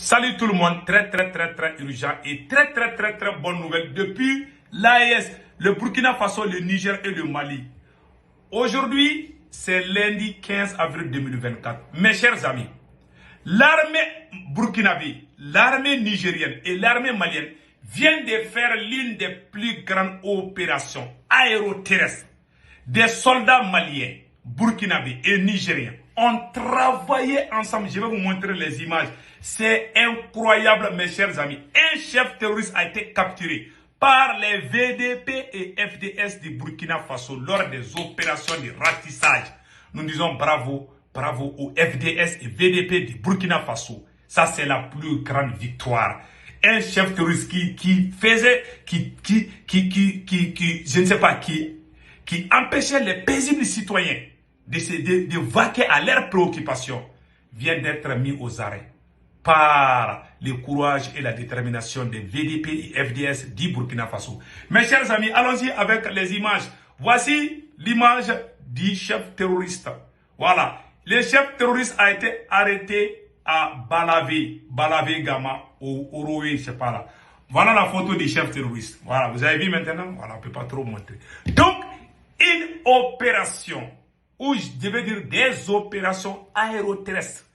Salut tout le monde, très urgent et très bonne nouvelle depuis l'AES, le Burkina Faso, le Niger et le Mali. Aujourd'hui, c'est lundi 15 avril 2024. Mes chers amis, l'armée burkinabé, l'armée nigérienne et l'armée malienne viennent de faire l'une des plus grandes opérations aéroterrestres. Des soldats maliens, burkinabés et nigériens ont travaillé ensemble. Je vais vous montrer les images. C'est incroyable, mes chers amis. Un chef terroriste a été capturé par les VDP et FDS du Burkina Faso lors des opérations de ratissage. Nous disons bravo aux FDS et VDP du Burkina Faso. Ça, c'est la plus grande victoire. Un chef terroriste qui empêchait les paisibles citoyens de vaquer à leurs préoccupations vient d'être mis aux arrêts par le courage et la détermination des VDP et FDS du Burkina Faso. Mes chers amis, allons-y avec les images. Voici l'image du chef terroriste. Voilà, le chef terroriste a été arrêté à Balavé Gama, au Oroé, je sais pas là. Voilà la photo du chef terroriste. Voilà, vous avez vu maintenant? Voilà, on ne peut pas trop montrer. Donc, une opération, ou je devais dire des opérations aéroterrestres.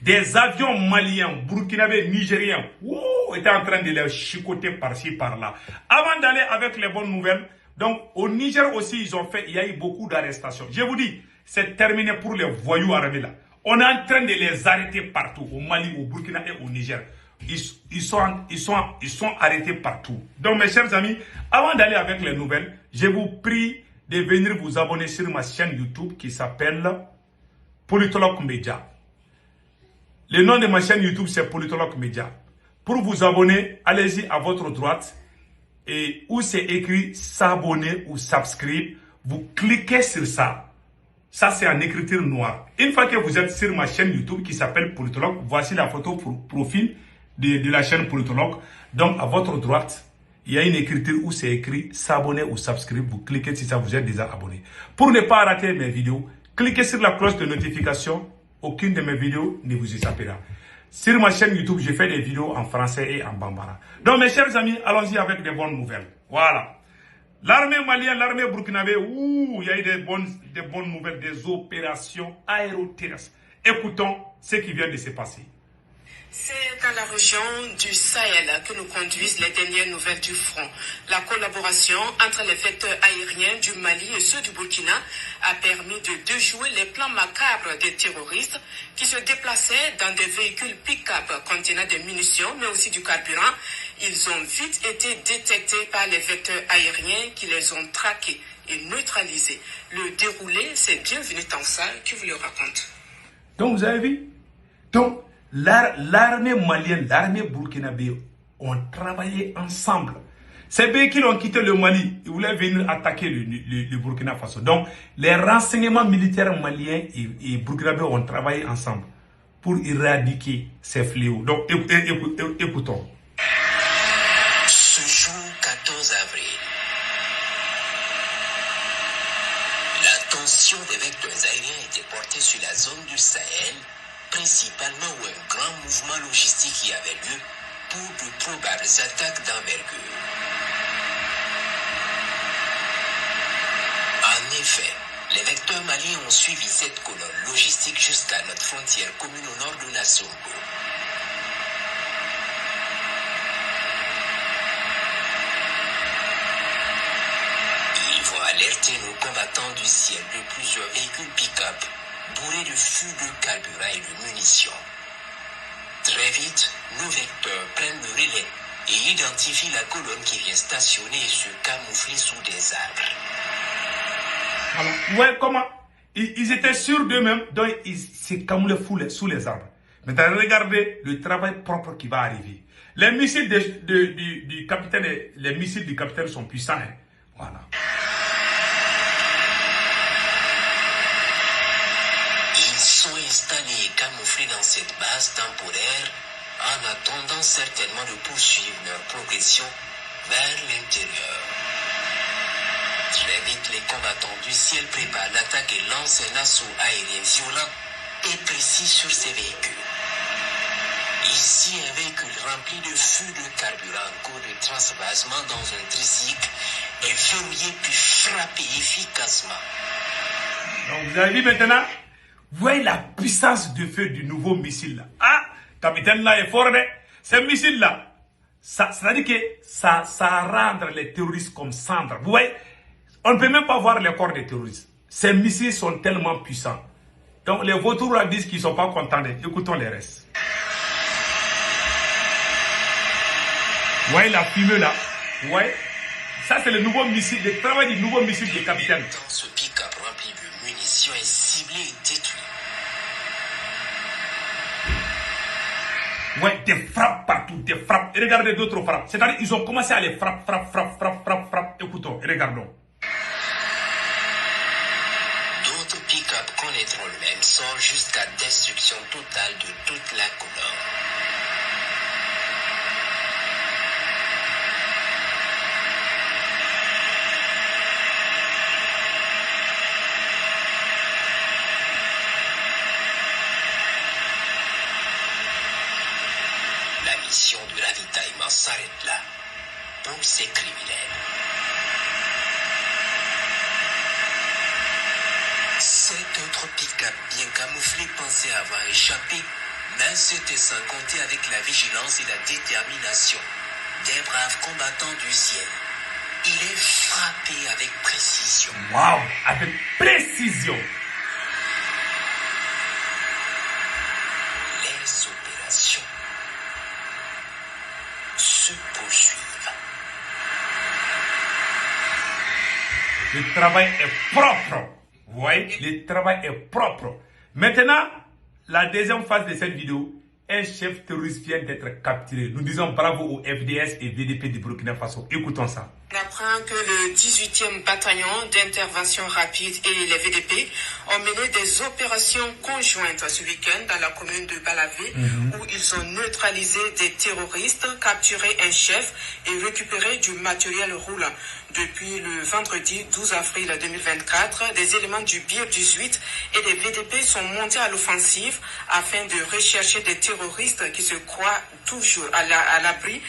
Des avions maliens, burkinabés, nigériens, étaient en train de les chicoter par-ci, par-là. Avant d'aller avec les bonnes nouvelles, donc au Niger aussi, il y a eu beaucoup d'arrestations. Je vous dis, c'est terminé pour les voyous armés là. On est en train de les arrêter partout, au Mali, au Burkina et au Niger. Ils sont arrêtés partout. Donc mes chers amis, avant d'aller avec les nouvelles, je vous prie de venir vous abonner sur ma chaîne YouTube qui s'appelle Politologue Média. Le nom de ma chaîne YouTube, c'est Politologue Média. Pour vous abonner, allez-y à votre droite et où c'est écrit s'abonner ou subscribe, vous cliquez sur ça. Ça, c'est en écriture noire. Une fois que vous êtes sur ma chaîne YouTube qui s'appelle Politologue, voici la photo profil de la chaîne Politologue. Donc, à votre droite, il y a une écriture où c'est écrit s'abonner ou subscribe. Vous cliquez sur ça, vous êtes déjà abonné. Pour ne pas rater mes vidéos, cliquez sur la cloche de notification. Aucune de mes vidéos ne vous échappera. Sur ma chaîne YouTube, je fais des vidéos en français et en bambara. Donc, mes chers amis, allons-y avec des bonnes nouvelles. Voilà. L'armée malienne, l'armée burkinabé, il y a eu des bonnes nouvelles, des opérations aéroterrestres. Écoutons ce qui vient de se passer. C'est dans la région du Sahel que nous conduisent les dernières nouvelles du front. La collaboration entre les vecteurs aériens du Mali et ceux du Burkina a permis de déjouer les plans macabres des terroristes qui se déplaçaient dans des véhicules pick-up contenant des munitions mais aussi du carburant. Ils ont vite été détectés par les vecteurs aériens qui les ont traqués et neutralisés. Le déroulé, c'est Bienvenue Tansa qui vous le raconte. Donc vous avez vu? Donc l'armée malienne, l'armée burkinabé ont travaillé ensemble. Ces véhicules ont quitté le Mali, ils voulaient venir attaquer le Burkina Faso. Donc, les renseignements militaires maliens et burkinabés ont travaillé ensemble pour éradiquer ces fléaux. Donc, écoutons. Ce jour 14 avril, l'attention des vecteurs aériens était portée sur la zone du Sahel, principalement où un grand mouvement logistique y avait lieu pour de probables attaques d'envergure. En effet, les vecteurs maliens ont suivi cette colonne logistique jusqu'à notre frontière commune au nord de Nassongo. Ils vont alerter nos combattants du ciel de plusieurs véhicules pick-up bourrés de fûts de carburant et de munitions. Très vite, nos vecteurs prennent le relais et identifient la colonne qui vient stationner et se camoufler sous des arbres. Alors, ouais, comment? Ils étaient sûrs d'eux-mêmes, donc ils se camouflaient sous les arbres. Maintenant, regardez le travail propre qui va arriver. Les missiles du capitaine, sont puissants. Hein. Voilà. Sont installés et camouflés dans cette base temporaire en attendant certainement de poursuivre leur progression vers l'intérieur. Très vite, les combattants du ciel préparent l'attaque et lancent un assaut aérien violent et précis sur ces véhicules. Ici, un véhicule rempli de fûts de carburant en cours de transvasement dans un tricycle est verrouillé puis frappé efficacement. Donc vous avez vu maintenant, vous voyez la puissance de feu du nouveau missile là. Ah, capitaine là est fort, hein? Ce missile là, c'est-à-dire que ça rend les terroristes comme cendres. Vous voyez, on ne peut même pas voir les corps des terroristes. Ces missiles sont tellement puissants. Donc les vautours là disent qu'ils ne sont pas contents. Écoutons les restes. Vous voyez la fumée là? Vous voyez? Ça c'est le nouveau missile, le travail du nouveau missile du capitaine. Ce pick-up rempli de munitions est ciblé et détruit. Ouais, des frappes partout, des frappes. Et regardez d'autres frappes. C'est-à-dire ils ont commencé à les frappe. Écoutons, regardons. D'autres pick-up connaîtront le même sort jusqu'à destruction totale de toute la colonne. La mission de ravitaillement s'arrête là pour ces criminels. Cet autre pick-up bien camouflé pensait avoir échappé, mais c'était sans compter avec la vigilance et la détermination des braves combattants du ciel. Il est frappé avec précision. Waouh, avec précision. Les opérations se poursuivent. Le travail est propre. Vous voyez, le travail est propre. Maintenant, la deuxième phase de cette vidéo, un chef terroriste vient d'être capturé. Nous disons bravo au FDS et VDP du Burkina Faso. Écoutons ça. On apprend que le 18e bataillon d'intervention rapide et les VDP ont mené des opérations conjointes ce week-end dans la commune de Balavé où ils ont neutralisé des terroristes, capturé un chef et récupéré du matériel roulant. Depuis le vendredi 12 avril 2024, des éléments du BIR 18 et des VDP sont montés à l'offensive afin de rechercher des terroristes qui se croient toujours à l'abri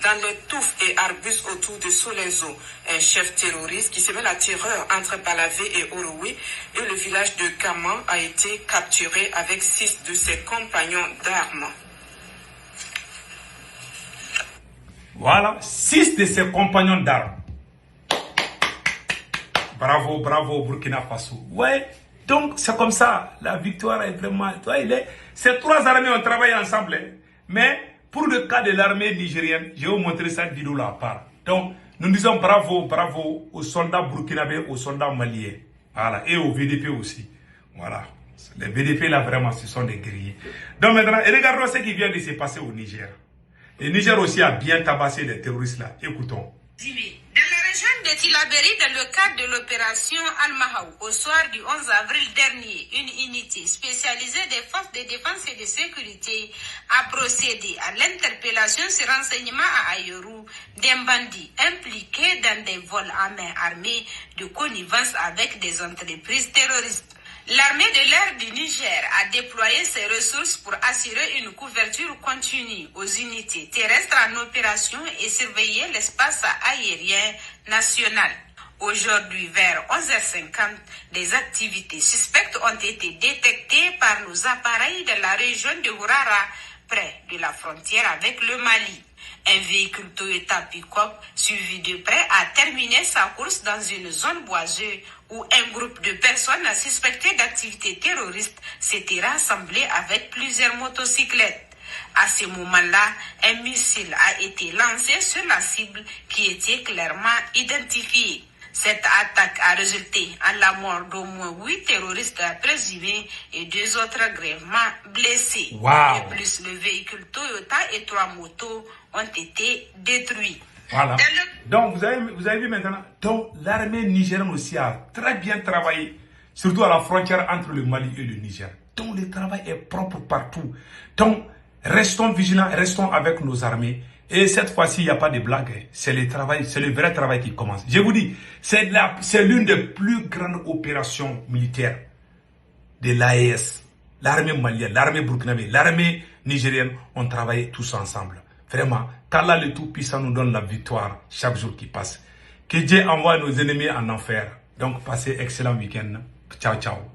dans les touffes et arbustes autour de Solezo. Un chef terroriste qui semait la terreur entre Balavé et Orowe et le village de Gaman a été capturé avec 6 de ses compagnons d'armes. Voilà, 6 de ses compagnons d'armes. Bravo, bravo Burkina Faso. Ouais, donc c'est comme ça. La victoire est vraiment... Ces trois armées ont travaillé ensemble. Hein. Mais pour le cas de l'armée nigérienne, je vais vous montrer cette vidéo là à part. Donc, nous disons bravo, bravo aux soldats burkinabés, aux soldats maliens. Voilà, et aux VDP aussi. Voilà. Les VDP là vraiment, ce sont des guerriers. Donc maintenant, regardons ce qui vient de se passer au Niger. Le Niger aussi a bien tabassé les terroristes là. Écoutons. Dans la région de Tilaberi, dans le cadre de l'opération Al-Mahaou, au soir du 11 avril dernier, une unité spécialisée des forces de défense et de sécurité a procédé à l'interpellation sur renseignement à Ayoru d'un bandit impliqué dans des vols à main armée de connivence avec des entreprises terroristes. L'armée de l'air du Niger a déployé ses ressources pour assurer une couverture continue aux unités terrestres en opération et surveiller l'espace aérien national. Aujourd'hui, vers 11h50, des activités suspectes ont été détectées par nos appareils de la région de Hourara, près de la frontière avec le Mali. Un véhicule Toyota Pick-up suivi de près a terminé sa course dans une zone boiseuse où un groupe de personnes suspectées d'activités terroristes s'était rassemblé avec plusieurs motocyclettes. À ce moment-là, un missile a été lancé sur la cible qui était clairement identifiée. Cette attaque a résulté en la mort d'au moins 8 terroristes présumés et 2 autres grièvement blessés. Wow. De plus, le véhicule Toyota et 3 motos ont été détruits. Voilà. Donc, vous avez vu maintenant, donc l'armée nigérienne aussi a très bien travaillé, surtout à la frontière entre le Mali et le Niger. Donc, le travail est propre partout. Donc, restons vigilants, restons avec nos armées. Et cette fois-ci, il n'y a pas de blague. C'est le travail, c'est le vrai travail qui commence. Je vous dis, c'est l'une des plus grandes opérations militaires de l'AES, l'armée malienne, l'armée burkinabé, l'armée nigériennes ont travaillé tous ensemble. Vraiment, qu'Allah le Tout-Puissant nous donne la victoire chaque jour qui passe. Que Dieu envoie nos ennemis en enfer. Donc, passez excellent week-end. Ciao, ciao.